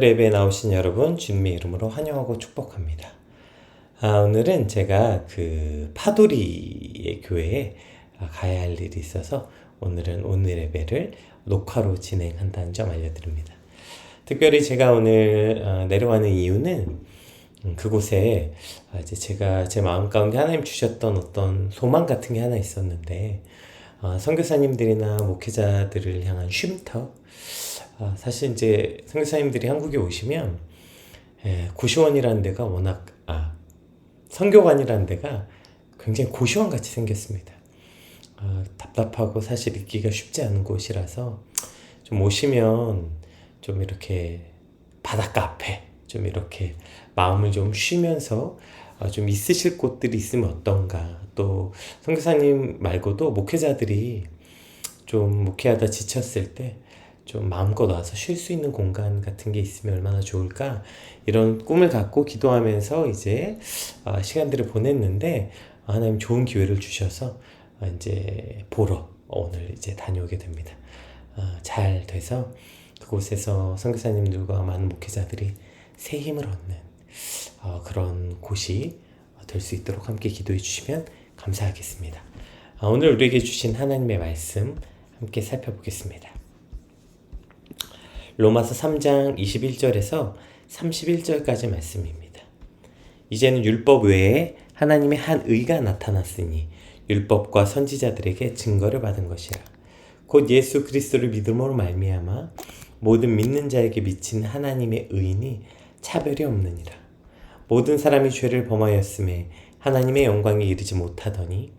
예배에 나오신 여러분 주님의 이름으로 환영하고 축복합니다. 오늘은 제가 파도리의 교회에 가야 할 일이 있어서 오늘은 오늘 예배를 녹화로 진행한다는 점 알려드립니다. 특별히 제가 오늘 내려가는 이유는 그곳에 이제 제가 제 마음 가운데 하나님 주셨던 어떤 소망 같은 게 하나 있었는데, 선교사님들이나 목회자들을 향한 쉼터. 사실 이제 선교사님들이 한국에 오시면 고시원이라는 데가 워낙 선교관이라는 데가 굉장히 고시원 같이 생겼습니다. 답답하고 사실 있기가 쉽지 않은 곳이라서 좀 오시면 좀 이렇게 바닷가 앞에 좀 이렇게 마음을 좀 쉬면서 좀 있으실 곳들이 있으면 어떤가. 또 선교사님 말고도 목회자들이 좀 목회하다 지쳤을 때 좀 마음껏 와서 쉴 수 있는 공간 같은 게 있으면 얼마나 좋을까, 이런 꿈을 갖고 기도하면서 이제 시간들을 보냈는데, 하나님 좋은 기회를 주셔서 이제 보러 오늘 이제 다녀오게 됩니다. 잘 돼서 그곳에서 선교사님들과 많은 목회자들이 새 힘을 얻는 그런 곳이 될 수 있도록 함께 기도해 주시면 감사하겠습니다. 오늘 우리에게 주신 하나님의 말씀 함께 살펴보겠습니다. 로마서 3장 21절에서 31절까지 말씀입니다. 이제는 율법 외에 하나님의 한 의가 나타났으니 율법과 선지자들에게 증거를 받은 것이라. 곧 예수 그리스도를 믿음으로 말미암아 모든 믿는 자에게 미친 하나님의 의인이 차별이 없느니라. 모든 사람이 죄를 범하였음에 하나님의 영광에 이르지 못하더니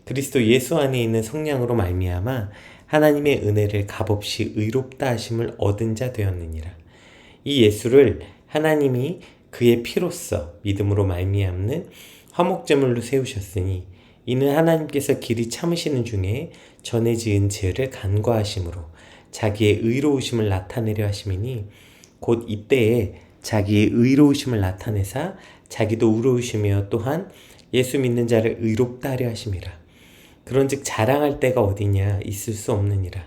그리스도 예수 안에 있는 성령으로 말미암아 하나님의 은혜를 값없이 의롭다 하심을 얻은 자 되었느니라. 이 예수를 하나님이 그의 피로써 믿음으로 말미암는 화목제물로 세우셨으니 이는 하나님께서 길이 참으시는 중에 전에 지은 죄를 간과하심으로 자기의 의로우심을 나타내려 하심이니, 곧 이때에 자기의 의로우심을 나타내사 자기도 의로우시며 또한 예수 믿는 자를 의롭다 하려 하심이라. 그런즉 자랑할 때가 어디냐, 있을 수 없느니라.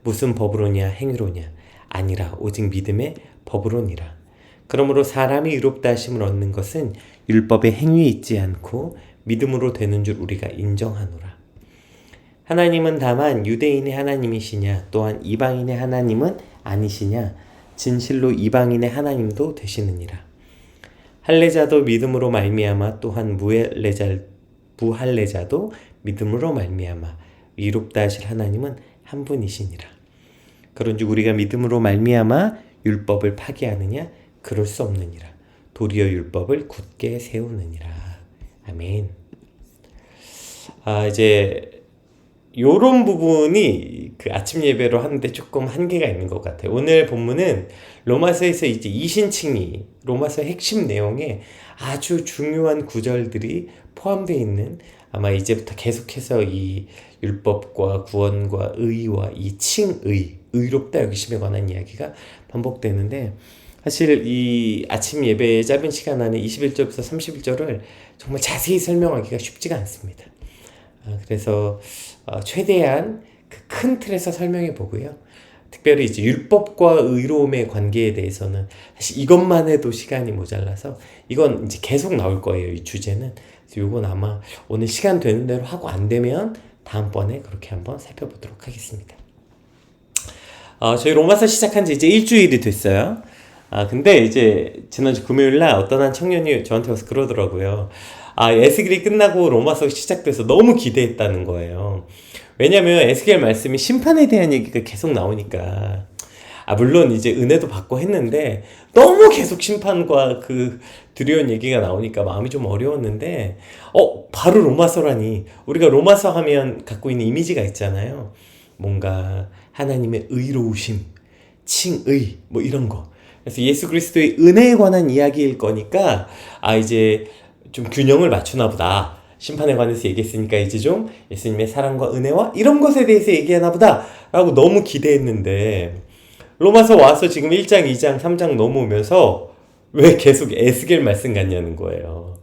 무슨 법으로냐, 행위로냐, 아니라 오직 믿음의 법으로니라. 그러므로 사람이 의롭다 하심을 얻는 것은 율법의 행위에 있지 않고 믿음으로 되는 줄 우리가 인정하노라. 하나님은 다만 유대인의 하나님이시냐, 또한 이방인의 하나님은 아니시냐, 진실로 이방인의 하나님도 되시느니라. 할례자도 믿음으로 말미암아 또한 무할례자도 믿음으로 말미암아 의롭다 하실 하나님은 한 분이시니라. 그런즉 우리가 믿음으로 말미암아 율법을 파기하느냐, 그럴 수 없느니라. 도리어 율법을 굳게 세우느니라. 아멘. 이제 요런 부분이 아침 예배로 하는데 조금 한계가 있는 것 같아요. 오늘 본문은 로마서에서 이제 이신칭이 로마서 핵심 내용에 아주 중요한 구절들이 포함되어 있는, 아마 이제부터 계속해서 이 율법과 구원과 의와 이 칭의, 의롭다 여기심에 관한 이야기가 반복되는데, 사실 이 아침 예배의 짧은 시간 안에 21절부터 31절을 정말 자세히 설명하기가 쉽지가 않습니다. 그래서 최대한 큰 틀에서 설명해 보고요. 특별히 이제 율법과 의로움의 관계에 대해서는 사실 이것만 해도 시간이 모자라서 이건 이제 계속 나올 거예요, 이 주제는. 그래서 이건 아마 오늘 시간 되는 대로 하고 안 되면 다음번에 그렇게 한번 살펴보도록 하겠습니다. 저희 로마서 시작한 지 이제 일주일이 됐어요. 근데 이제 지난주 금요일날 어떤 한 청년이 저한테 와서 그러더라고요. 에스겔이 끝나고 로마서 시작돼서 너무 기대했다는 거예요. 왜냐면 에스겔 말씀이 심판에 대한 얘기가 계속 나오니까, 물론 이제 은혜도 받고 했는데 너무 계속 심판과 두려운 얘기가 나오니까 마음이 좀 어려웠는데, 바로 로마서라니. 우리가 로마서 하면 갖고 있는 이미지가 있잖아요. 뭔가 하나님의 의로우심, 칭의, 뭐 이런 거. 그래서 예수 그리스도의 은혜에 관한 이야기일 거니까 이제 좀 균형을 맞추나 보다. 심판에 관해서 얘기했으니까 이제 좀 예수님의 사랑과 은혜와 이런 것에 대해서 얘기하나 보다 라고 너무 기대했는데, 로마서 와서 지금 1장, 2장, 3장 넘어오면서 왜 계속 에스겔 말씀 같냐는 거예요.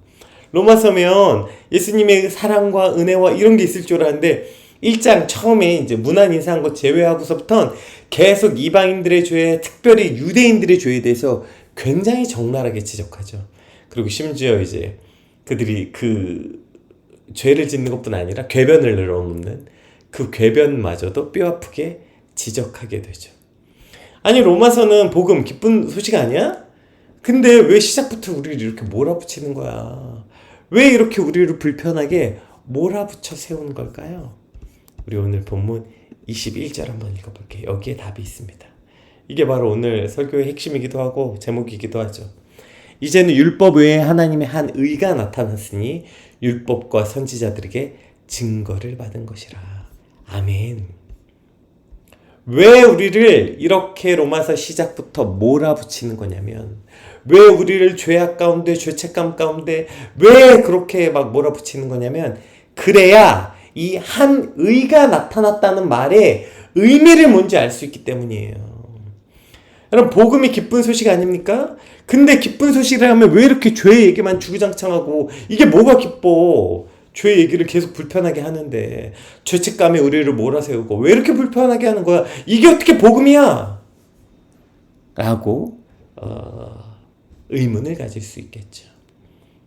로마서면 예수님의 사랑과 은혜와 이런 게 있을 줄 알았는데 1장 처음에 이제 문안 인사한 것 제외하고서부터는 계속 이방인들의 죄, 특별히 유대인들의 죄에 대해서 굉장히 적나라하게 지적하죠. 그리고 심지어 이제 그들이 그 죄를 짓는 것뿐 아니라 궤변을 늘어놓는 그 궤변마저도 뼈아프게 지적하게 되죠. 아니 로마서는 복음 기쁜 소식 아니야? 근데 왜 시작부터 우리를 이렇게 몰아붙이는 거야? 왜 이렇게 우리를 불편하게 몰아붙여 세우는 걸까요? 우리 오늘 본문 21절 한번 읽어볼게요. 여기에 답이 있습니다. 이게 바로 오늘 설교의 핵심이기도 하고 제목이기도 하죠. 이제는 율법 외에 하나님의 한 의가 나타났으니 율법과 선지자들에게 증거를 받은 것이라. 아멘. 왜 우리를 이렇게 로마서 시작부터 몰아붙이는 거냐면, 왜 우리를 죄악 가운데, 죄책감 가운데 왜 그렇게 막 몰아붙이는 거냐면, 그래야 이 한 의가 나타났다는 말의 의미를 뭔지 알 수 있기 때문이에요. 여러분, 복음이 기쁜 소식 아닙니까? 근데 기쁜 소식을 하면 왜 이렇게 죄 얘기만 주구장창하고, 이게 뭐가 기뻐? 죄 얘기를 계속 불편하게 하는데, 죄책감에 우리를 몰아세우고 왜 이렇게 불편하게 하는 거야? 이게 어떻게 복음이야? 라고 의문을 가질 수 있겠죠.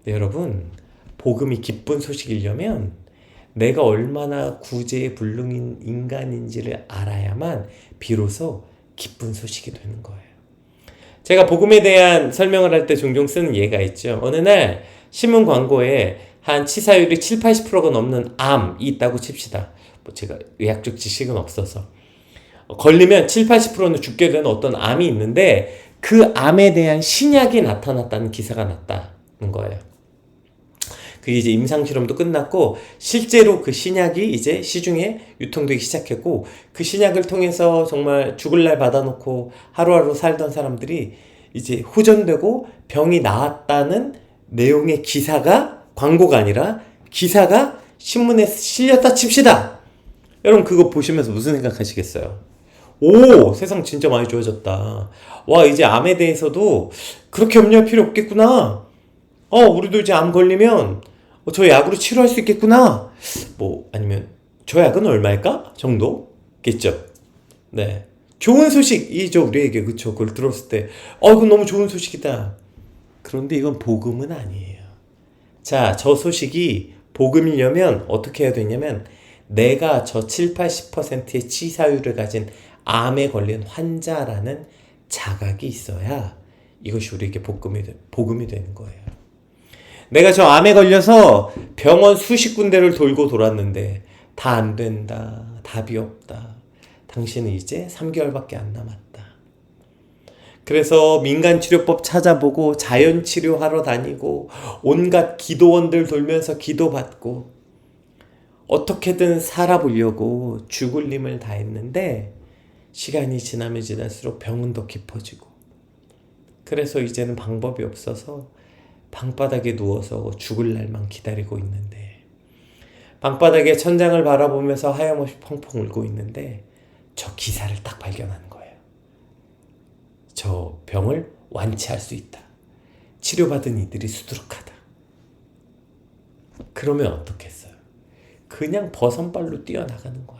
네, 여러분, 복음이 기쁜 소식이려면 내가 얼마나 구제에 불능인 인간인지를 알아야만 비로소 기쁜 소식이 되는 거예요. 제가 복음에 대한 설명을 할 때 종종 쓰는 예가 있죠. 어느 날 신문 광고에 한 치사율이 70-80%가 넘는 암이 있다고 칩시다. 제가 의학적 지식은 없어서. 걸리면 70-80%는 죽게 되는 어떤 암이 있는데 그 암에 대한 신약이 나타났다는 기사가 났다는 거예요. 그게 이제 임상실험도 끝났고 실제로 그 신약이 이제 시중에 유통되기 시작했고, 그 신약을 통해서 정말 죽을 날 받아놓고 하루하루 살던 사람들이 이제 후전되고 병이 나았다는 내용의 기사가, 광고가 아니라 기사가 신문에 실렸다 칩시다. 여러분 그거 보시면서 무슨 생각하시겠어요? 오, 세상 진짜 많이 좋아졌다. 와, 이제 암에 대해서도 그렇게 염려할 필요 없겠구나. 우리도 이제 암 걸리면 저 약으로 치료할 수 있겠구나. 뭐 아니면 저 약은 얼마일까? 정도겠죠. 네, 좋은 소식이죠 우리에게. 그쵸? 그걸 들었을 때 이건 너무 좋은 소식이다. 그런데 이건 복음은 아니에요. 자, 저 소식이 복음이려면 어떻게 해야 되냐면, 내가 저 70-80%의 치사율을 가진 암에 걸린 환자라는 자각이 있어야 이것이 우리에게 복음이 되는 거예요. 내가 저 암에 걸려서 병원 수십 군데를 돌고 돌았는데 다 안 된다, 답이 없다, 당신은 이제 3개월밖에 안 남았다. 그래서 민간치료법 찾아보고 자연치료하러 다니고 온갖 기도원들 돌면서 기도받고 어떻게든 살아보려고 죽을 힘을 다했는데 시간이 지나면 지날수록 병은 더 깊어지고, 그래서 이제는 방법이 없어서 방바닥에 누워서 죽을 날만 기다리고 있는데, 방바닥에 천장을 바라보면서 하염없이 펑펑 울고 있는데 저 기사를 딱 발견하는 거예요. 저 병을 완치할 수 있다. 치료받은 이들이 수두룩하다. 그러면 어떻겠어요? 그냥 버선발로 뛰어나가는 거예요.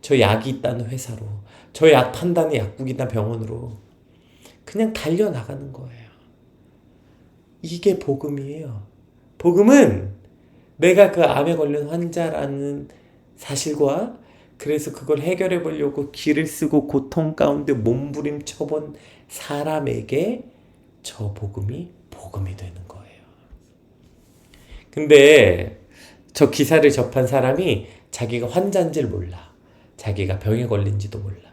저 약이 있다는 회사로, 저 약 판다는 약국이나 병원으로 그냥 달려나가는 거예요. 이게 복음이에요. 복음은 내가 그 암에 걸린 환자라는 사실과, 그래서 그걸 해결해 보려고 기를 쓰고 고통 가운데 몸부림쳐본 사람에게 저 복음이 되는 거예요. 근데 저 기사를 접한 사람이 자기가 환자인지를 몰라. 자기가 병에 걸린지도 몰라.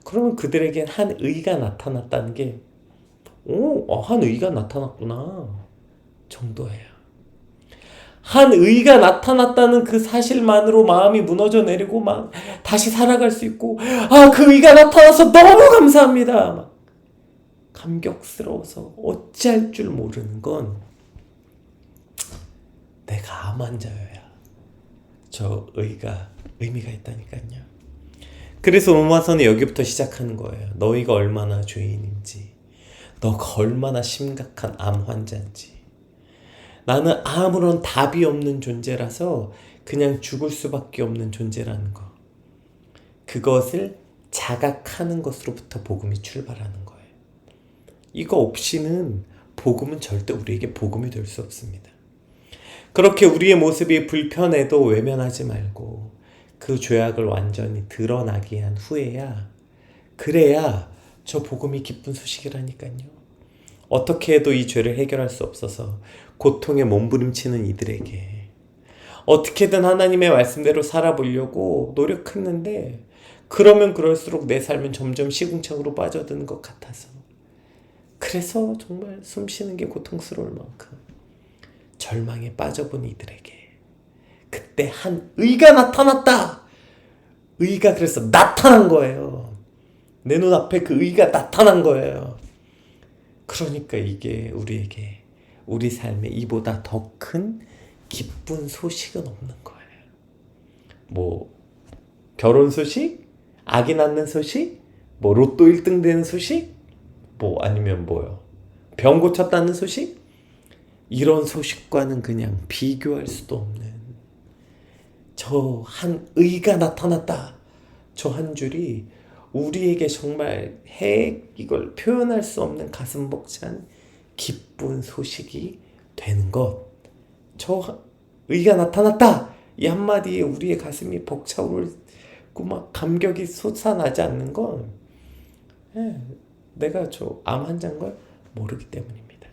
그러면 그들에겐 한 의가 나타났다는 게, 한 의가 나타났구나 정도예요. 한 의가 나타났다는 그 사실만으로 마음이 무너져 내리고 막 다시 살아갈 수 있고, 그 의가 나타나서 너무 감사합니다, 막 감격스러워서 어찌할 줄 모르는 건 내가 암 환자여야 저 의가 의미가 있다니까요. 그래서 로마서는 여기부터 시작하는 거예요. 너희가 얼마나 죄인인지, 너가 얼마나 심각한 암 환자인지, 나는 아무런 답이 없는 존재라서 그냥 죽을 수밖에 없는 존재라는 거. 그것을 자각하는 것으로부터 복음이 출발하는 거예요. 이거 없이는 복음은 절대 우리에게 복음이 될 수 없습니다. 그렇게 우리의 모습이 불편해도 외면하지 말고 그 죄악을 완전히 드러나게 한 후에야, 그래야 저 복음이 기쁜 소식이라니까요. 어떻게 해도 이 죄를 해결할 수 없어서 고통에 몸부림치는 이들에게 어떻게든 하나님의 말씀대로 살아보려고 노력했는데, 그러면 그럴수록 내 삶은 점점 시궁창으로 빠져드는 것 같아서, 그래서 정말 숨쉬는 게 고통스러울 만큼 절망에 빠져본 이들에게 그때 한 의가 나타났다. 의가 그래서 나타난 거예요. 내 눈앞에 그 의가 나타난 거예요. 그러니까 이게 우리에게, 우리 삶에 이보다 더 큰 기쁜 소식은 없는 거예요. 뭐 결혼 소식? 아기 낳는 소식? 뭐 로또 1등 되는 소식? 뭐 아니면 뭐요? 병 고쳤다는 소식? 이런 소식과는 그냥 비교할 수도 없는 저 한 의가 나타났다. 저 한 줄이 우리에게 정말 이걸 표현할 수 없는 가슴 벅찬 기쁜 소식이 되는 것. 저 의가 나타났다. 이 한마디에 우리의 가슴이 벅차오르고 막 감격이 솟아나지 않는 건 내가 저 암 환자인 걸 모르기 때문입니다.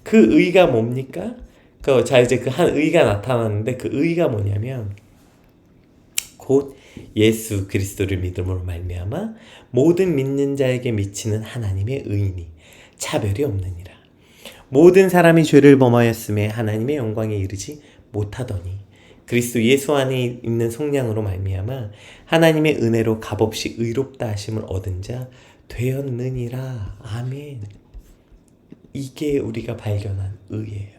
그 의가 뭡니까? 자, 이제 그 한 의가 나타났는데 그 의가 뭐냐면 곧 예수 그리스도를 믿음으로 말미암아 모든 믿는 자에게 미치는 하나님의 의인이 차별이 없느니라. 모든 사람이 죄를 범하였음에 하나님의 영광에 이르지 못하더니 그리스도 예수 안에 있는 속량으로 말미암아 하나님의 은혜로 값없이 의롭다 하심을 얻은 자 되었느니라. 아멘. 이게 우리가 발견한 의예요.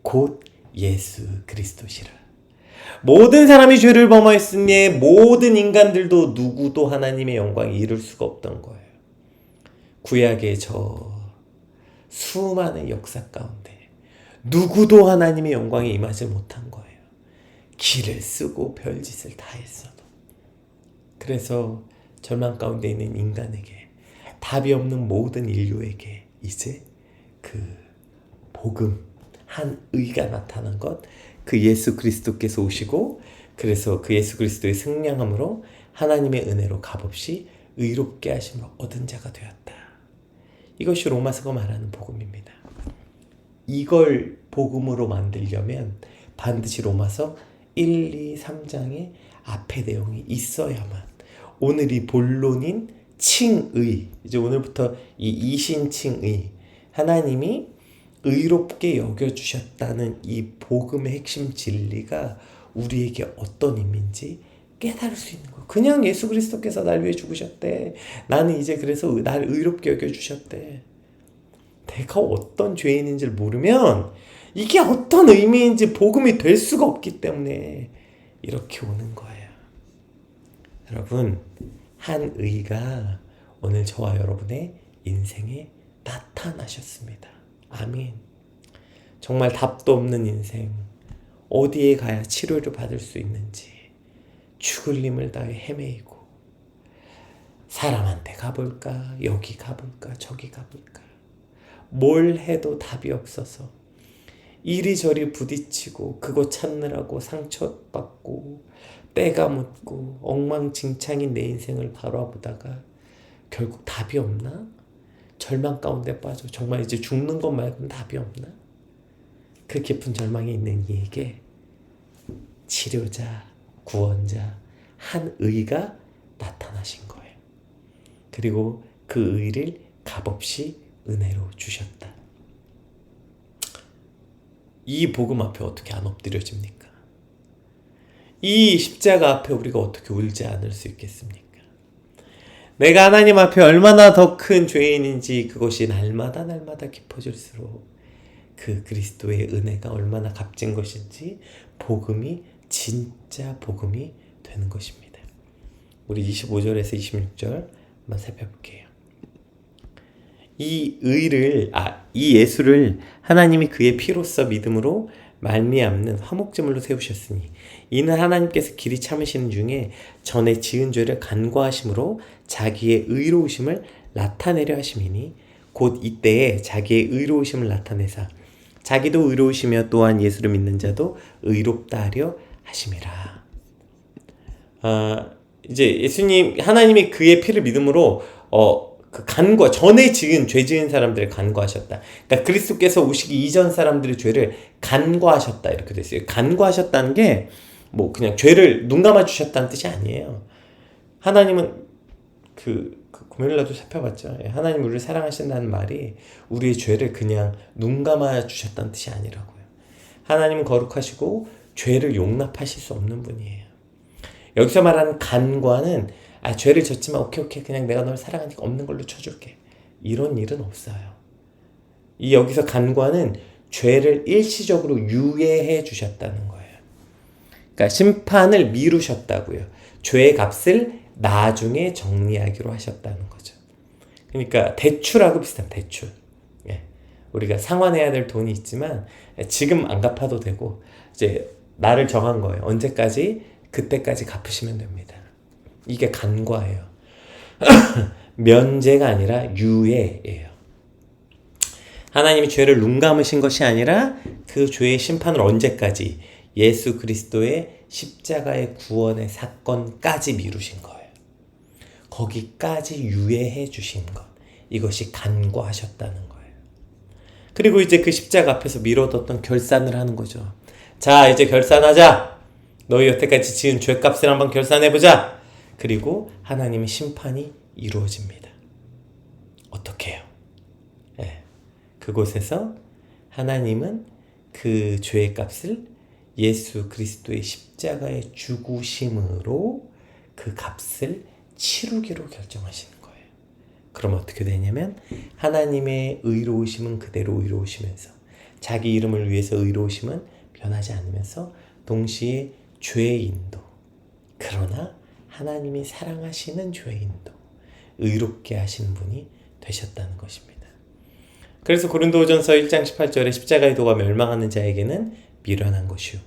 곧 예수 그리스도시라. 모든 사람이 죄를 범하였으니 모든 인간들도 누구도 하나님의 영광에 이를 수가 없던 거예요. 구약의 저 수많은 역사 가운데 누구도 하나님의 영광에 임하지 못한 거예요. 길을 쓰고 별짓을 다 했어도. 그래서 절망 가운데 있는 인간에게, 답이 없는 모든 인류에게 이제 그 복음, 한 의가 나타난 것, 그 예수 그리스도께서 오시고, 그래서 그 예수 그리스도의 승량함으로 하나님의 은혜로 값없이 의롭게 하심을 얻은 자가 되었다. 이것이 로마서가 말하는 복음입니다. 이걸 복음으로 만들려면 반드시 로마서 1, 2, 3장의 앞에 내용이 있어야만, 오늘 이 본론인 칭의, 이제 오늘부터 이 이신칭의, 하나님이 의롭게 여겨주셨다는 이 복음의 핵심 진리가 우리에게 어떤 의미인지 깨달을 수 있는 거예요. 그냥 예수 그리스도께서 날 위해 죽으셨대. 나는 이제 그래서 날 의롭게 여겨주셨대. 내가 어떤 죄인인지를 모르면 이게 어떤 의미인지 복음이 될 수가 없기 때문에 이렇게 오는 거예요. 여러분, 한 의가 오늘 저와 여러분의 인생에 나타나셨습니다. 아멘. 정말 답도 없는 인생, 어디에 가야 치료를 받을 수 있는지 죽을 힘을 다해 헤매이고, 사람한테 가볼까, 여기 가볼까, 저기 가볼까, 뭘 해도 답이 없어서 이리저리 부딪히고 그거 찾느라고 상처받고 때가 묻고 엉망진창인 내 인생을 바라보다가 결국 답이 없나? 절망 가운데 빠져 정말 이제 죽는 것 말고는 답이 없나? 그 깊은 절망에 있는 이에게 치료자, 구원자, 한 의가 나타나신 거예요. 그리고 그 의를 값없이 은혜로 주셨다. 이 복음 앞에 어떻게 안 엎드려집니까? 이 십자가 앞에 우리가 어떻게 울지 않을 수 있겠습니까? 내가 하나님 앞에 얼마나 더 큰 죄인인지 그것이 날마다 깊어질수록 그 그리스도의 은혜가 얼마나 값진 것인지 복음이 진짜 복음이 되는 것입니다. 우리 25절에서 26절 한번 살펴볼게요. 이 의를 이 예수를 하나님이 그의 피로써 믿음으로 말미암는 화목제물로 세우셨으니 이는 하나님께서 길이 참으시는 중에 전에 지은 죄를 간과하심으로 자기의 의로우심을 나타내려 하심이니 곧 이때에 자기의 의로우심을 나타내사 자기도 의로우시며 또한 예수를 믿는 자도 의롭다 하려 하심이라. 이제 예수님 하나님이 그의 피를 믿음으로 그 간과 전에 죄 지은 사람들을 간과하셨다. 그러니까 그리스도께서 오시기 이전 사람들의 죄를 간과하셨다 이렇게 됐어요. 간과하셨다는 게 뭐 그냥 죄를 눈 감아 주셨다는 뜻이 아니에요. 하나님은 금요일날도 살펴봤죠. 하나님 우리를 사랑하신다는 말이 우리의 죄를 그냥 눈 감아 주셨다는 뜻이 아니라고요. 하나님은 거룩하시고 죄를 용납하실 수 없는 분이에요. 여기서 말하는 간과는 죄를 졌지만 오케이 그냥 내가 널 사랑하니까 없는 걸로 쳐줄게. 이런 일은 없어요. 이 여기서 간과는 죄를 일시적으로 유예해 주셨다는 거예요. 그러니까 심판을 미루셨다고요. 죄의 값을 나중에 정리하기로 하셨다는 거죠. 그러니까 대출하고 비슷한 대출. 우리가 상환해야 될 돈이 있지만 지금 안 갚아도 되고 이제 날을 정한 거예요. 언제까지? 그때까지 갚으시면 됩니다. 이게 간과예요. 면제가 아니라 유예예요. 하나님이 죄를 눈 감으신 것이 아니라 그 죄의 심판을 언제까지? 예수 그리스도의 십자가의 구원의 사건까지 미루신 거예요. 거기까지 유예해 주신 것. 이것이 간과하셨다는 거예요. 그리고 이제 그 십자가 앞에서 미뤄뒀던 결산을 하는 거죠. 자, 이제 결산하자. 너희 여태까지 지은 죄값을 한번 결산해보자. 그리고 하나님의 심판이 이루어집니다. 어떻게 해요? 그곳에서 하나님은 그 죄의 값을 예수 그리스도의 십자가의 죽으심으로 그 값을 치르기로 결정하시는 거예요. 그럼 어떻게 되냐면 하나님의 의로우심은 그대로 의로우시면서 자기 이름을 위해서 의로우심은 변하지 않으면서 동시에 죄인도 그러나 하나님이 사랑하시는 죄인도 의롭게 하시는 분이 되셨다는 것입니다. 그래서 고린도전서 1장 18절에 십자가의 도가 멸망하는 자에게는 미련한 것이요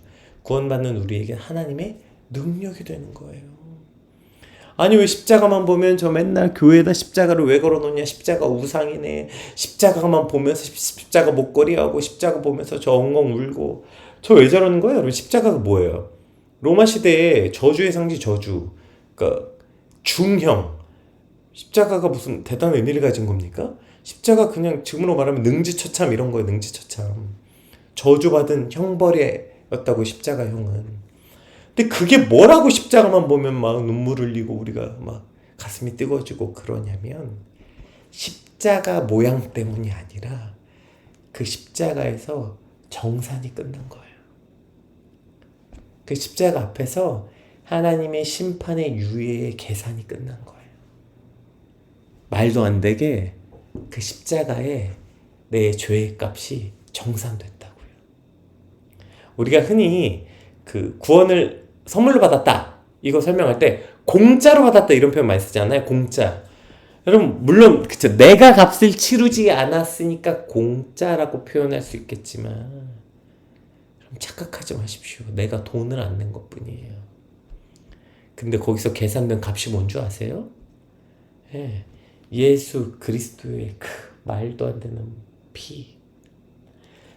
구원받는 우리에게 하나님의 능력이 되는 거예요. 아니 왜 십자가만 보면 저 맨날 교회에다 십자가를 왜 걸어놓냐, 십자가 우상이네, 십자가만 보면서 십자가 목걸이하고 십자가 보면서 저 엉엉 울고 저 왜 저러는 거예요? 여러분 십자가가 뭐예요? 로마 시대에 저주의 상징 저주, 그러니까 중형. 십자가가 무슨 대단한 의미를 가진 겁니까? 십자가 그냥 지금으로 말하면 능지처참 이런 거예요. 능지처참. 저주받은 형벌이었다고 십자가형은. 근데 그게 뭐라고 십자가만 보면 막 눈물 흘리고 우리가 막 가슴이 뜨거워지고 그러냐면 십자가 모양 때문이 아니라 그 십자가에서 정산이 끝난 거예요. 그 십자가 앞에서 하나님의 심판의 유예의 계산이 끝난 거예요. 말도 안 되게 그 십자가에 내 죄의 값이 정산됐다고요. 우리가 흔히 그 구원을 선물로 받았다 이거 설명할 때 공짜로 받았다 이런 표현 많이 쓰잖아요. 공짜. 여러분 물론 그쵸 내가 값을 치르지 않았으니까 공짜라고 표현할 수 있겠지만 착각하지 마십시오. 내가 돈을 안 낸 것뿐이에요. 근데 거기서 계산된 값이 뭔 줄 아세요? 예수 그리스도의 그 말도 안 되는 피,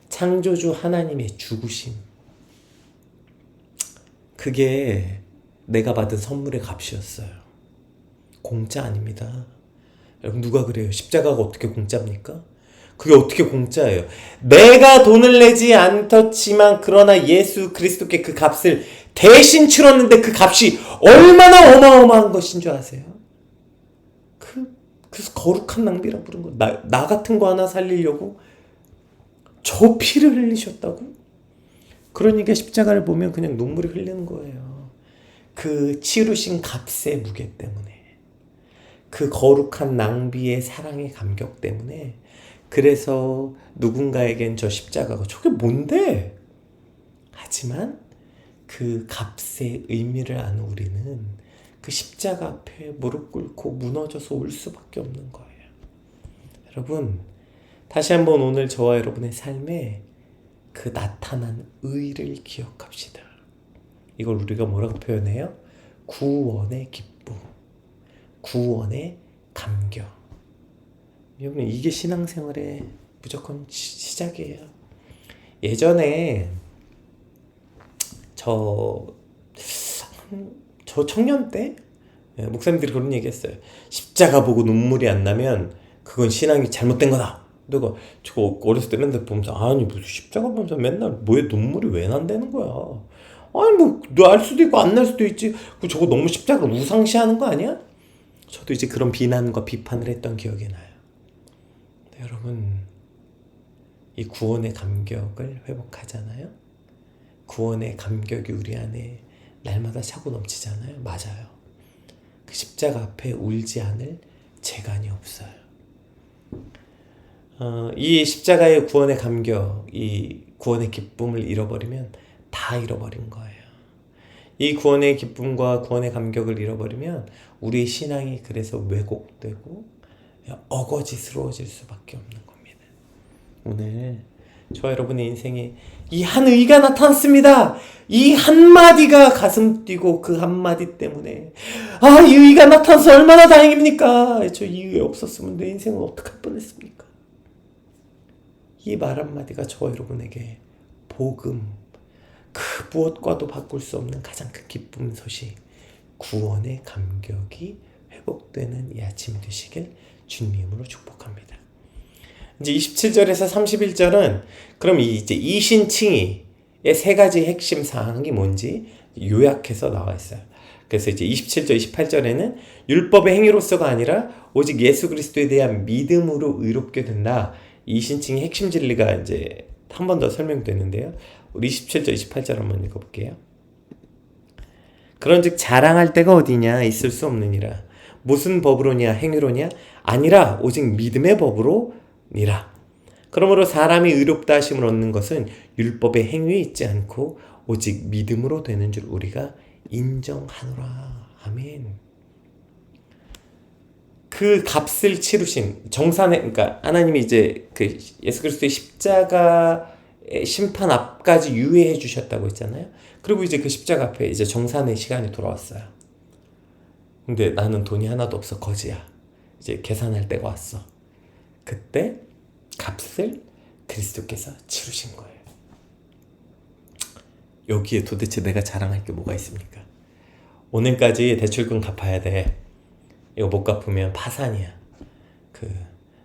창조주 하나님의 죽으심, 그게 내가 받은 선물의 값이었어요. 공짜 아닙니다. 여러분 누가 그래요? 십자가가 어떻게 공짜입니까? 그게 어떻게 공짜예요? 내가 돈을 내지 않았지만 그러나 예수 그리스도께 그 값을 대신 치렀는데 그 값이 얼마나 어마어마한 것인 줄 아세요? 그래서 거룩한 낭비라고 부른 거예요. 나 같은 거 하나 살리려고 저 피를 흘리셨다고? 그러니까 십자가를 보면 그냥 눈물이 흘리는 거예요. 그 치르신 값의 무게 때문에, 그 거룩한 낭비의 사랑의 감격 때문에. 그래서 누군가에겐 저 십자가가 저게 뭔데? 하지만 그 값의 의미를 아는 우리는 그 십자가 앞에 무릎 꿇고 무너져서 울 수밖에 없는 거예요. 여러분 다시 한번 오늘 저와 여러분의 삶에 그 나타난 의를 기억합시다. 이걸 우리가 뭐라고 표현해요? 구원의 기쁨, 구원의 감격. 여러분, 이게 신앙생활의 무조건 시작이에요. 예전에 저 청년 때 목사님들이 그런 얘기 했어요. 십자가 보고 눈물이 안 나면 그건 신앙이 잘못된 거다. 내가 저거 어렸을 때 맨날 보면서, 아니 무슨 십자가 보면서 맨날 왜 눈물이 왜 난다는 거야. 아니 뭐 날 수도 있고 안 날 수도 있지. 저거 너무 십자가를 우상시하는 거 아니야? 저도 이제 그런 비난과 비판을 했던 기억이 나요. 네, 여러분, 이 구원의 감격을 회복하잖아요. 구원의 감격이 우리 안에 날마다 차고 넘치잖아요. 맞아요. 그 십자가 앞에 울지 않을 재간이 없어요. 이 십자가의 구원의 감격, 이 구원의 기쁨을 잃어버리면 다 잃어버린 거예요. 이 구원의 기쁨과 구원의 감격을 잃어버리면 우리의 신앙이 그래서 왜곡되고 어거지스러워질 수밖에 없는 겁니다. 오늘 저와 여러분의 인생에 이 한 의가 나타났습니다. 이 한마디가 가슴 뛰고 그 한마디 때문에 이 의가 나타나서 얼마나 다행입니까? 저 이 의 없었으면 내 인생은 어떡할 뻔했습니까? 이 말 한마디가 저와 여러분에게 복음, 그 무엇과도 바꿀 수 없는 가장 큰 기쁨 소식, 구원의 감격이 회복되는 이 아침 되시길 주님 이름으로 축복합니다. 이제 27절에서 31절은 그럼 이제 이신칭의의 세 가지 핵심 사항이 뭔지 요약해서 나와 있어요. 그래서 이제 27절, 28절에는 율법의 행위로서가 아니라 오직 예수 그리스도에 대한 믿음으로 의롭게 된다. 이신칭의 핵심 진리가 이제 한 번 더 설명되는데요. 우리 27절, 28절 한번 읽어볼게요. 그런즉 자랑할 데가 어디냐? 있을 수 없느니라. 무슨 법으로냐? 행위로냐? 아니라 오직 믿음의 법으로니라. 그러므로 사람이 의롭다 하심을 얻는 것은 율법의 행위에 있지 않고 오직 믿음으로 되는 줄 우리가 인정하노라. 아멘. 그 값을 치르신 정산에, 그러니까 하나님이 이제 그 예수 그리스도의 십자가의 심판 앞까지 유예해 주셨다고 했잖아요. 그리고 이제 그 십자가 앞에 이제 정산의 시간이 돌아왔어요. 근데 나는 돈이 하나도 없어, 거지야. 이제 계산할 때가 왔어. 그때 값을 그리스도께서 치르신 거예요. 여기에 도대체 내가 자랑할 게 뭐가 있습니까? 오늘까지 대출금 갚아야 돼. 이거 못 갚으면 파산이야.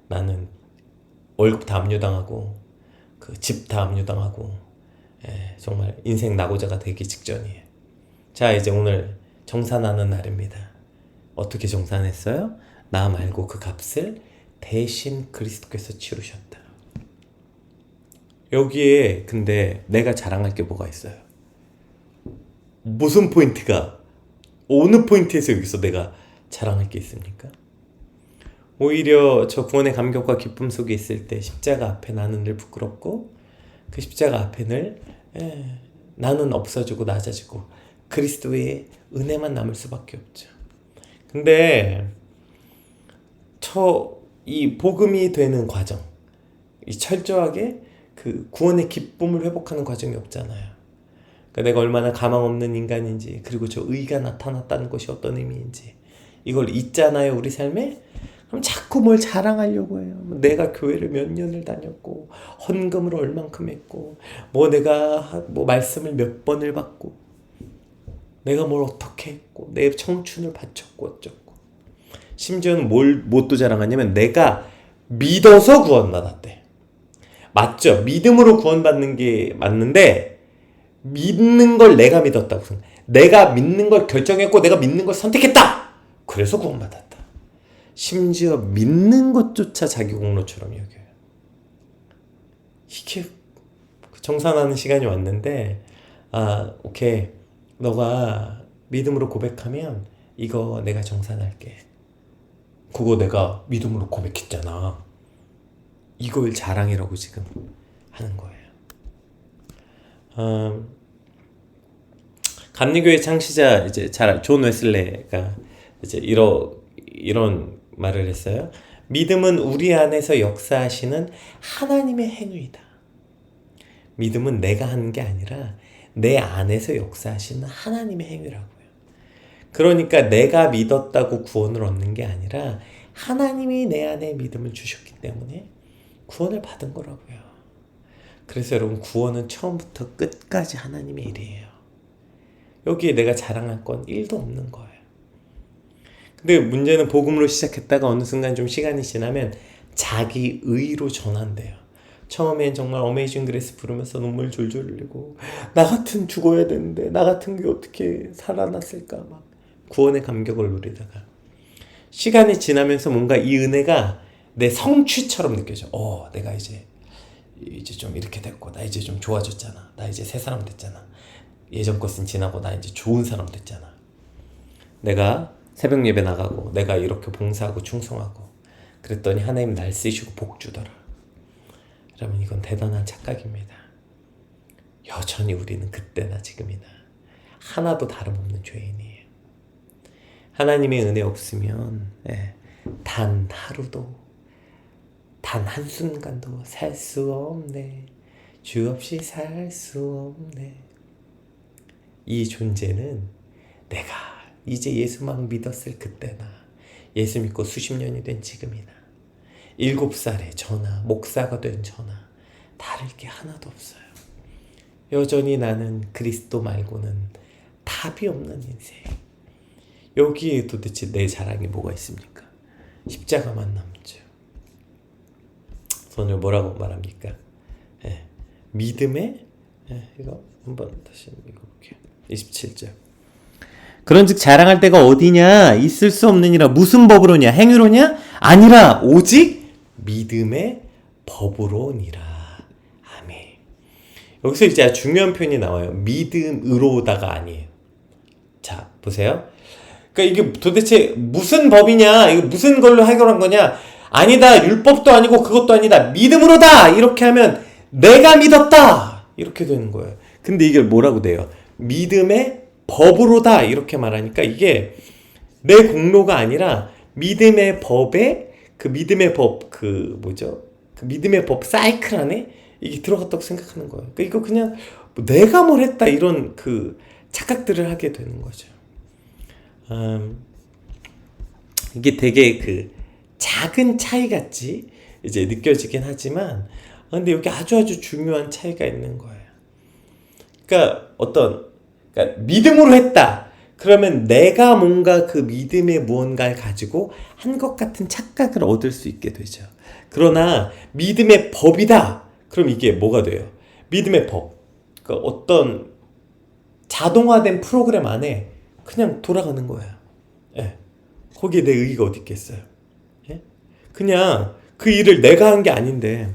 나는 월급 다 압류당하고 집 다 압류당하고 정말 인생 낙오자가 되기 직전이에요. 자, 이제 오늘 정산하는 날입니다. 어떻게 정산했어요? 나 말고 그 값을 대신 그리스도께서 치르셨다. 여기에 근데 내가 자랑할 게 뭐가 있어요? 무슨 포인트가, 어느 포인트에서 여기서 내가 자랑할 게 있습니까? 오히려 저 구원의 감격과 기쁨 속에 있을 때 십자가 앞에 나는 늘 부끄럽고 그 십자가 앞에 늘 나는 없어지고 낮아지고 그리스도의 은혜만 남을 수밖에 없죠. 근데 이 복음이 되는 과정, 이 철저하게 그 구원의 기쁨을 회복하는 과정이 없잖아요. 그러니까 내가 얼마나 가망 없는 인간인지, 그리고 저 의가 나타났다는 것이 어떤 의미인지 이걸 잊잖아요, 우리 삶에. 그럼 자꾸 뭘 자랑하려고 해요. 내가 교회를 몇 년을 다녔고 헌금을 얼만큼 했고 내가 말씀을 몇 번을 받고 내가 뭘 어떻게 했고 내 청춘을 바쳤고 어쩌고. 심지어는 또 자랑하냐면 내가 믿어서 구원받았대. 맞죠? 믿음으로 구원받는 게 맞는데 믿는 걸 내가 믿었다고 생각해. 내가 믿는 걸 결정했고 내가 믿는 걸 선택했다. 그래서 구원받았다. 심지어 믿는 것조차 자기 공로처럼 여겨요. 이게 정산하는 시간이 왔는데 오케이, 너가 믿음으로 고백하면 이거 내가 정산할게. 그거 내가 믿음으로 고백했잖아. 이걸 자랑이라고 지금 하는 거예요. 감리교의 창시자 이제 존 웨슬레가 이제 이런 말을 했어요. 믿음은 우리 안에서 역사하시는 하나님의 행위다. 믿음은 내가 하는 게 아니라 내 안에서 역사하시는 하나님의 행위라고요. 그러니까 내가 믿었다고 구원을 얻는 게 아니라 하나님이 내 안에 믿음을 주셨기 때문에 구원을 받은 거라고요. 그래서 여러분, 구원은 처음부터 끝까지 하나님의 일이에요. 여기에 내가 자랑할 건 1도 없는 거예요. 근데 문제는 복음으로 시작했다가 어느 순간 좀 시간이 지나면 자기 의로 전환돼요. 처음엔 정말 어메이징 그레이스 부르면서 눈물 줄줄 흘리고 나 같은 죽어야 되는데 나 같은 게 어떻게 살아났을까 막 구원의 감격을 누리다가 시간이 지나면서 뭔가 이 은혜가 내 성취처럼 느껴져. 내가 이제 좀 이렇게 됐고 나 이제 좀 좋아졌잖아. 나 이제 새 사람 됐잖아. 예전 것은 지나고 나 이제 좋은 사람 됐잖아. 내가 새벽 예배 나가고 내가 이렇게 봉사하고 충성하고 그랬더니 하나님 날 쓰시고 복 주더라. 여러분, 이건 대단한 착각입니다. 여전히 우리는 그때나 지금이나 하나도 다름없는 죄인이에요. 하나님의 은혜 없으면 단 하루도 단 한순간도 살 수 없네. 주 없이 살 수 없네. 이 존재는 내가 이제 예수만 믿었을 그때나 예수 믿고 수십 년이 된 지금이나 7살에 저나 목사가 된 저나 다를 게 하나도 없어요. 여전히 나는 그리스도 말고는 답이 없는 인생. 여기에 도대체 내 자랑이 뭐가 있습니까? 십자가만 남죠. 오늘 뭐라고 말합니까? 믿음의 이거 한번 다시 읽어볼게요. 27절. 그런즉 자랑할 데가 어디냐? 있을 수 없느니라. 무슨 법으로냐? 행위로냐? 아니라 오직 믿음의 법으로니라. 아멘. 여기서 이제 중요한 표현이 나와요. 믿음으로다가 아니에요. 자, 보세요. 그러니까 이게 도대체 무슨 법이냐? 이거 무슨 걸로 해결한 거냐? 아니다. 율법도 아니고 그것도 아니다. 믿음으로다. 이렇게 하면 내가 믿었다. 이렇게 되는 거예요. 근데 이게 뭐라고 돼요? 믿음의 법으로다. 이렇게 말하니까 이게 내 공로가 아니라 믿음의 법에 그 믿음의 법 그 믿음의 법 사이클 안에 이게 들어갔다고 생각하는 거예요. 그러니까 이거 그냥 내가 뭘 했다 이런 그 착각들을 하게 되는 거죠. 이게 되게 그 작은 차이 같이 이제 느껴지긴 하지만 근데 여기 아주 중요한 차이가 있는 거예요. 그러니까 그러니까 믿음으로 했다. 그러면 내가 뭔가 그 믿음의 무언가를 가지고 한 것 같은 착각을 얻을 수 있게 되죠. 그러나 믿음의 법이다. 그럼 이게 뭐가 돼요? 믿음의 법. 그러니까 어떤 자동화된 프로그램 안에 그냥 돌아가는 거예요. 거기에 내 의의가 어디 있겠어요? 그냥 그 일을 내가 한 게 아닌데.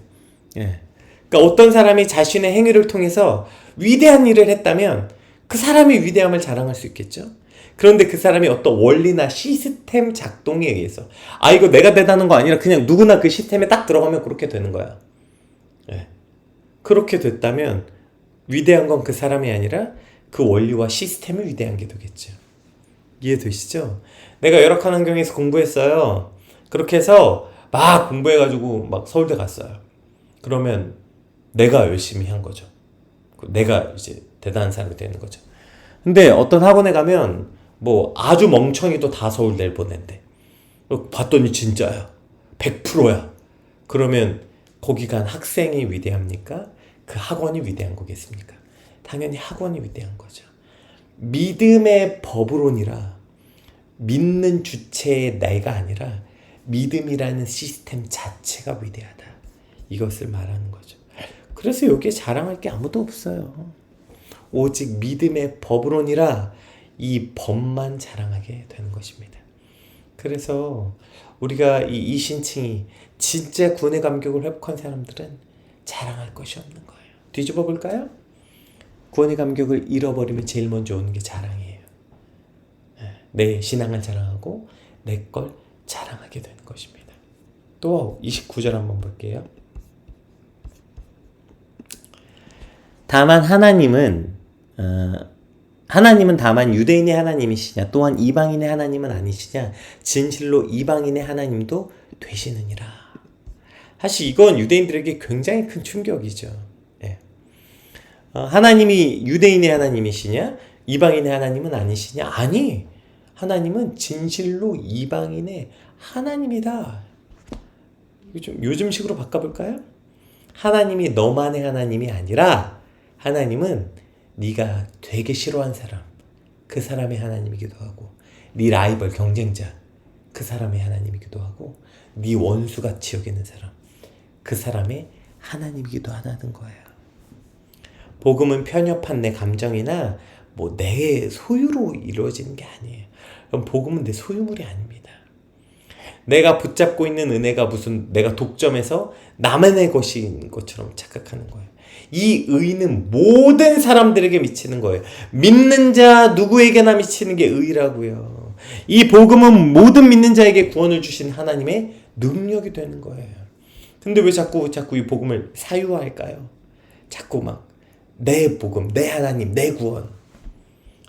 그러니까 어떤 사람이 자신의 행위를 통해서 위대한 일을 했다면 그 사람이 위대함을 자랑할 수 있겠죠. 그런데 그 사람이 어떤 원리나 시스템 작동에 의해서 이거 내가 대단한 거 아니라 그냥 누구나 그 시스템에 딱 들어가면 그렇게 되는 거야. 그렇게 됐다면 위대한 건 그 사람이 아니라 그 원리와 시스템이 위대한 게 되겠죠. 이해되시죠? 내가 열악한 환경에서 공부했어요. 그렇게 해서 막 공부해가지고 막 서울대 갔어요. 그러면 내가 열심히 한 거죠. 내가 이제 대단한 사람이 되는 거죠. 근데 어떤 학원에 가면 뭐 아주 멍청이도 다 서울대를 보낸대. 봤더니 진짜야. 100%야. 그러면 거기 간 학생이 위대합니까? 그 학원이 위대한 거겠습니까? 당연히 학원이 위대한 거죠. 믿음의 법으로니라. 믿는 주체의 내가 아니라 믿음이라는 시스템 자체가 위대하다. 이것을 말하는 거죠. 그래서 여기에 자랑할 게 아무도 없어요. 오직 믿음의 법으로니라 이 법만 자랑하게 되는 것입니다. 그래서 우리가 이 이신칭이 진짜 구원의 감격을 회복한 사람들은 자랑할 것이 없는 거예요. 뒤집어 볼까요? 구원의 감격을 잃어버리면 제일 먼저 오는 게 자랑이에요. 내 신앙을 자랑하고 내 걸 자랑하게 되는 것입니다. 또 29절 한번 볼게요. 다만 하나님은 하나님은 다만 유대인의 하나님이시냐 또한 이방인의 하나님은 아니시냐 진실로 이방인의 하나님도 되시느니라. 사실 이건 유대인들에게 굉장히 큰 충격이죠. 예. 하나님이 유대인의 하나님이시냐 이방인의 하나님은 아니시냐? 아니, 하나님은 진실로 이방인의 하나님이다. 좀 요즘식으로 바꿔볼까요? 하나님이 너만의 하나님이 아니라 하나님은 네가 되게 싫어한 사람, 그 사람의 하나님이기도 하고, 네 라이벌 경쟁자, 그 사람의 하나님이기도 하고, 네 원수같이 여기는 사람, 그 사람의 하나님이기도 하다는 거예요. 복음은 편협한 내 감정이나 뭐 내 소유로 이루어지는 게 아니에요. 그럼 복음은 내 소유물이 아닙니다. 내가 붙잡고 있는 은혜가 무슨 내가 독점해서 남의 것인 것처럼 착각하는 거예요. 이 의는 모든 사람들에게 미치는 거예요. 믿는 자 누구에게나 미치는 게 의라고요. 이 복음은 모든 믿는 자에게 구원을 주신 하나님의 능력이 되는 거예요. 근데 왜 자꾸 이 복음을 사유화할까요? 자꾸 막 내 복음, 내 하나님, 내 구원.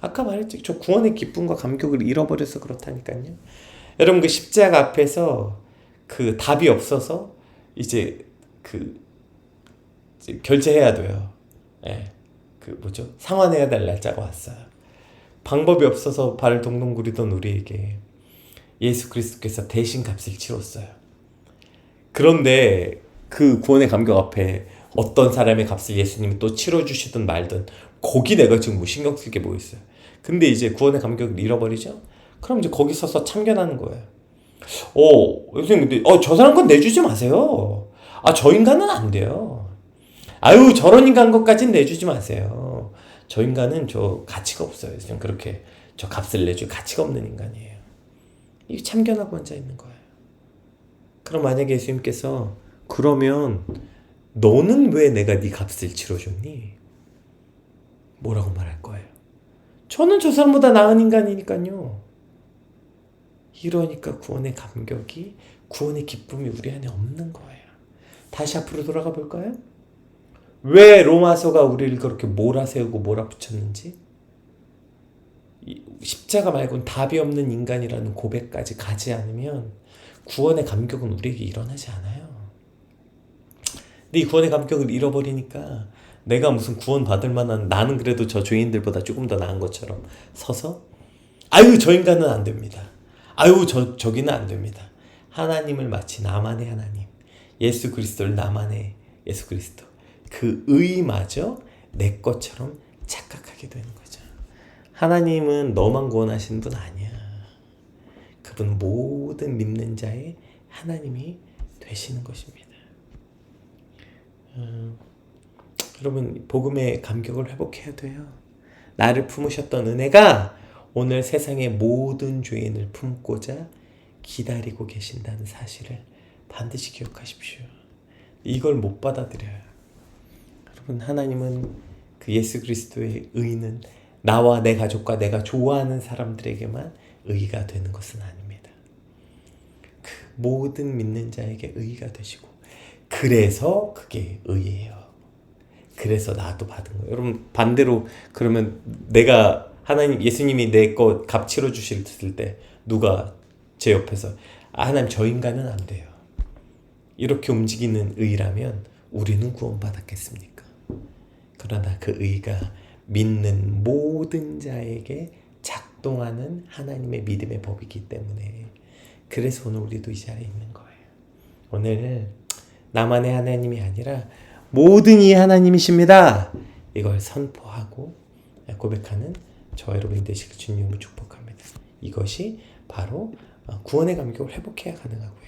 아까 말했죠. 저 구원의 기쁨과 감격을 잃어버려서 그렇다니까요. 여러분 그 십자가 앞에서 그 답이 없어서 이제 결제해야 돼요. 예. 상환해야 될 날짜가 왔어요. 방법이 없어서 발을 동동 구리던 우리에게 예수 그리스도께서 대신 값을 치렀어요. 그런데 그 구원의 감격 앞에 어떤 사람의 값을 예수님이 또 치러주시든 말든 거기 내가 지금 뭐 신경 쓸 게 뭐 있어요. 근데 이제 구원의 감격을 잃어버리죠? 그럼 이제 거기 서서 참견하는 거예요. 선생님, 근데, 저 사람 건 내주지 마세요. 저 인간은 안 돼요. 아유, 저런 인간 것까진 내주지 마세요. 저 인간은 저 가치가 없어요. 그냥 그렇게 저 값을 내줄 가치가 없는 인간이에요. 이게 참견하고 앉아 있는 거예요. 그럼 만약에 예수님께서 그러면 너는 왜 내가 네 값을 치러줬니? 뭐라고 말할 거예요? 저는 저 사람보다 나은 인간이니까요. 이러니까 구원의 감격이, 구원의 기쁨이 우리 안에 없는 거예요. 다시 앞으로 돌아가 볼까요? 왜 로마서가 우리를 그렇게 몰아세우고 몰아붙였는지? 십자가 말고는 답이 없는 인간이라는 고백까지 가지 않으면 구원의 감격은 우리에게 일어나지 않아요. 근데 이 구원의 감격을 잃어버리니까 내가 무슨 구원 받을 만한, 나는 그래도 저 죄인들보다 조금 더 나은 것처럼 서서 아유 저 인간은 안 됩니다. 아유 저기는 안 됩니다. 하나님을 마치 나만의 하나님, 예수 그리스도를 나만의 예수 그리스도, 그 의마저 내 것처럼 착각하게 되는 거죠. 하나님은 너만 구원하시는 분 아니야. 그분 모든 믿는 자의 하나님이 되시는 것입니다. 여러분 복음의 감격을 회복해야 돼요. 나를 품으셨던 은혜가 오늘 세상의 모든 죄인을 품고자 기다리고 계신다는 사실을 반드시 기억하십시오. 이걸 못 받아들여요. 여러분 하나님은 그 예수 그리스도의 의는 나와 내 가족과 내가 좋아하는 사람들에게만 의가 되는 것은 아닙니다. 그 모든 믿는 자에게 의가 되시고, 그래서 그게 의예요. 그래서 나도 받은 거예요. 여러분 반대로 그러면 내가 하나님 예수님이 내 거 값 치러 주실 때 누가 제 옆에서 하나님 저 인간은 안 돼요. 이렇게 움직이는 의라면 우리는 구원받았겠습니까? 그러나 그 의가 믿는 모든 자에게 작동하는 하나님의 믿음의 법이기 때문에, 그래서 오늘 우리도 이 자리에 있는 거예요. 오늘 나만의 하나님이 아니라 모든 이 하나님이십니다. 이걸 선포하고 고백하는 저와 여러분이 되시길 주님으로 축복합니다. 이것이 바로 구원의 감격을 회복해야 가능하고요.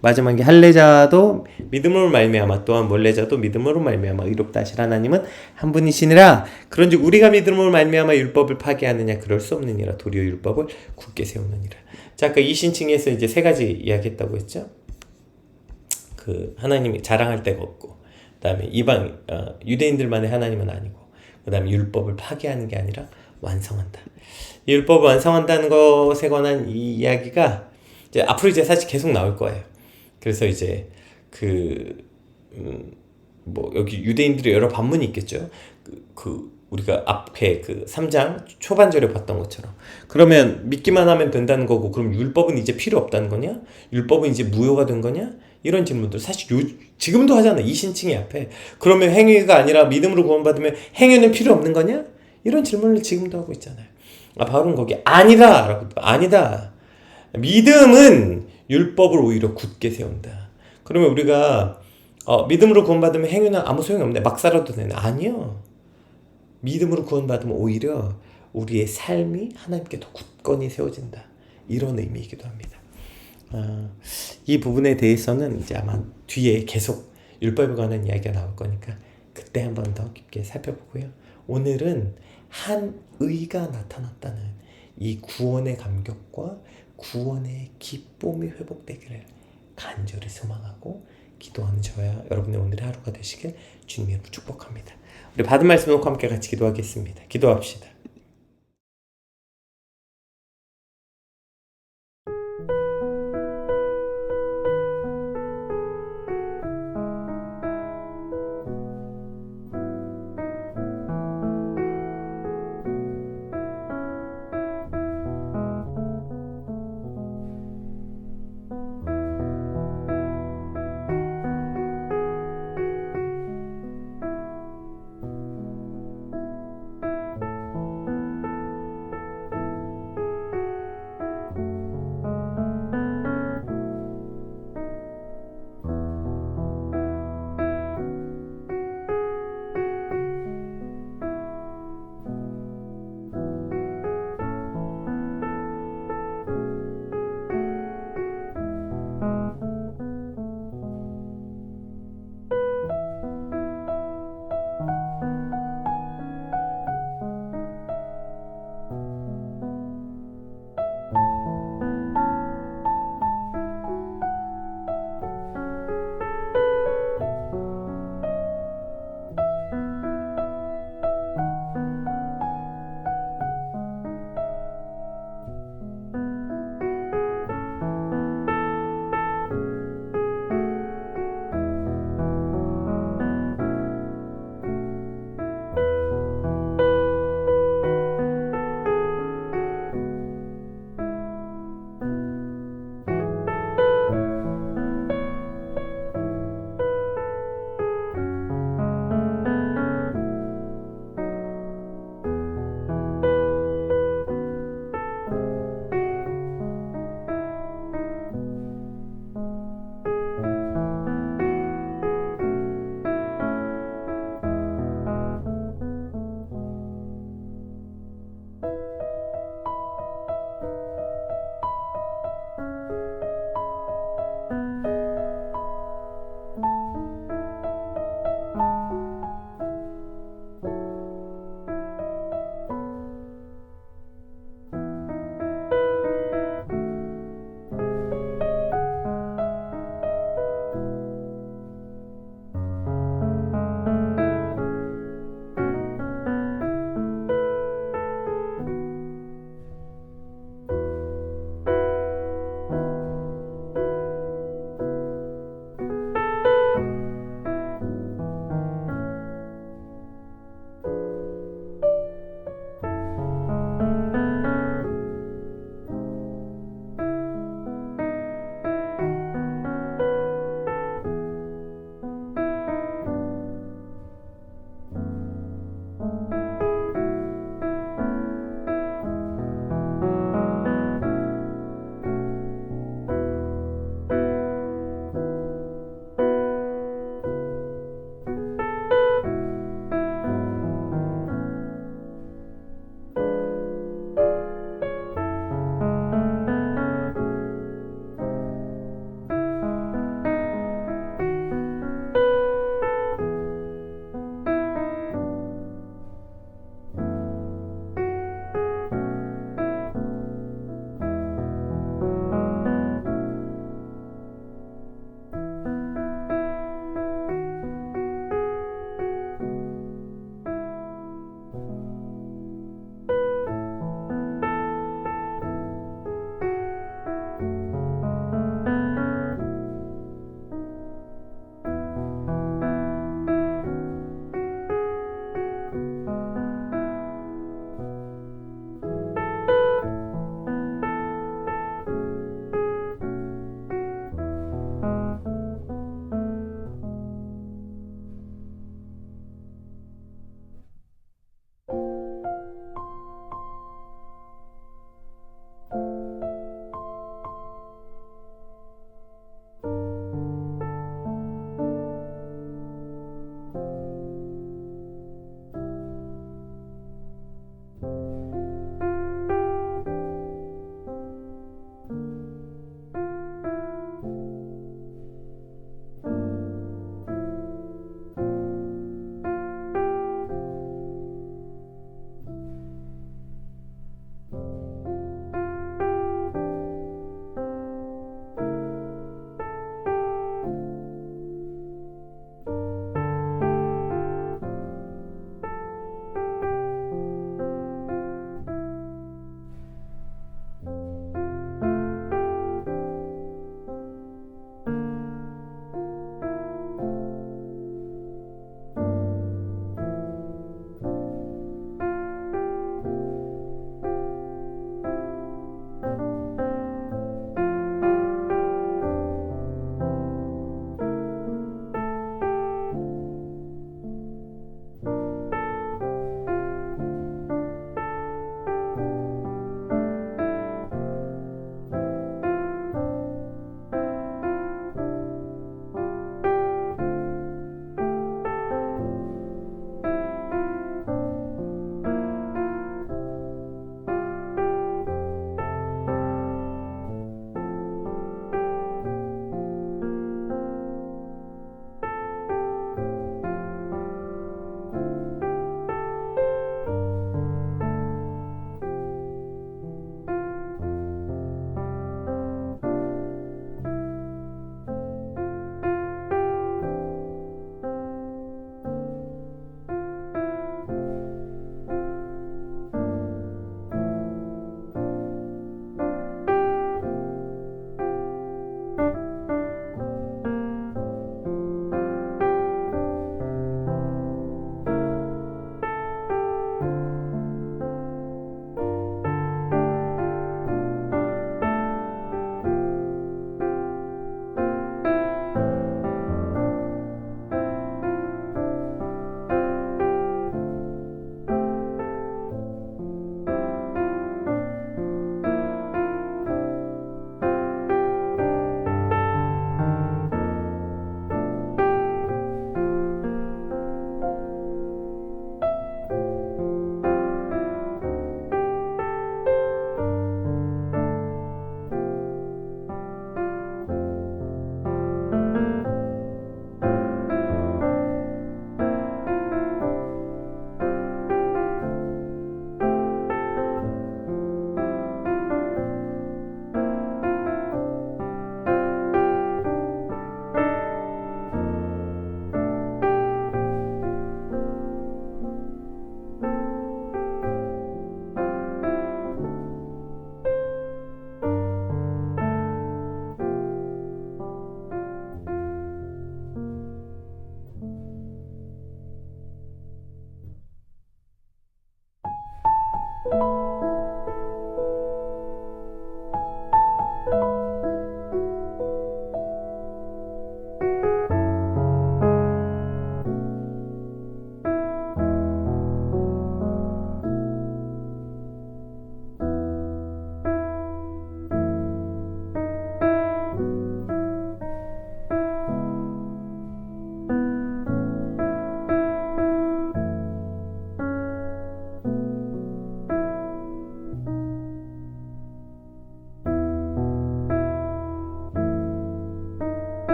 마지막에 할례자도 믿음으로 말미암아 또한 멀례자도 믿음으로 말미암아 의롭다 하실 하나님은 한 분이시니라. 그런즉 우리가 믿음으로 말미암아 율법을 파기하느냐? 그럴 수 없느니라. 도리어 율법을 굳게 세우느니라. 자, 아까 이신칭에서 이제 세 가지 이야기했다고 했죠. 그 하나님이 자랑할 데가 없고, 그다음에 유대인들만의 하나님은 아니고, 그다음에 율법을 파기하는 게 아니라 완성한다. 율법을 완성한다는 것에 관한 이 이야기가 이제 앞으로 이제 사실 계속 나올 거예요. 그래서 이제 여기 유대인들의 여러 반문이 있겠죠. 우리가 앞에 그 3장 초반절에 봤던 것처럼. 그러면 믿기만 하면 된다는 거고, 그럼 율법은 이제 필요 없다는 거냐? 율법은 이제 무효가 된 거냐? 이런 질문들 사실 지금도 하잖아. 이신칭이 앞에. 그러면 행위가 아니라 믿음으로 구원받으면 행위는 필요 없는 거냐? 이런 질문을 지금도 하고 있잖아요. 바울은 거기 아니다. 믿음은 율법을 오히려 굳게 세운다. 그러면 우리가 믿음으로 구원받으면 행위는 아무 소용이 없네. 막 살아도 되네. 아니요. 믿음으로 구원받으면 오히려 우리의 삶이 하나님께 더 굳건히 세워진다. 이런 의미이기도 합니다. 이 부분에 대해서는 이제 아마 뒤에 계속 율법에 관한 이야기가 나올 거니까 그때 한번 더 깊게 살펴보고요. 오늘은 한 의가 나타났다는 이 구원의 감격과 구원의 기쁨이 회복되기를 간절히 소망하고 기도하는 저야 여러분의 오늘의 하루가 되시길 주님의 축복합니다. 우리 받은 말씀 놓고 함께 같이 기도하겠습니다. 기도합시다.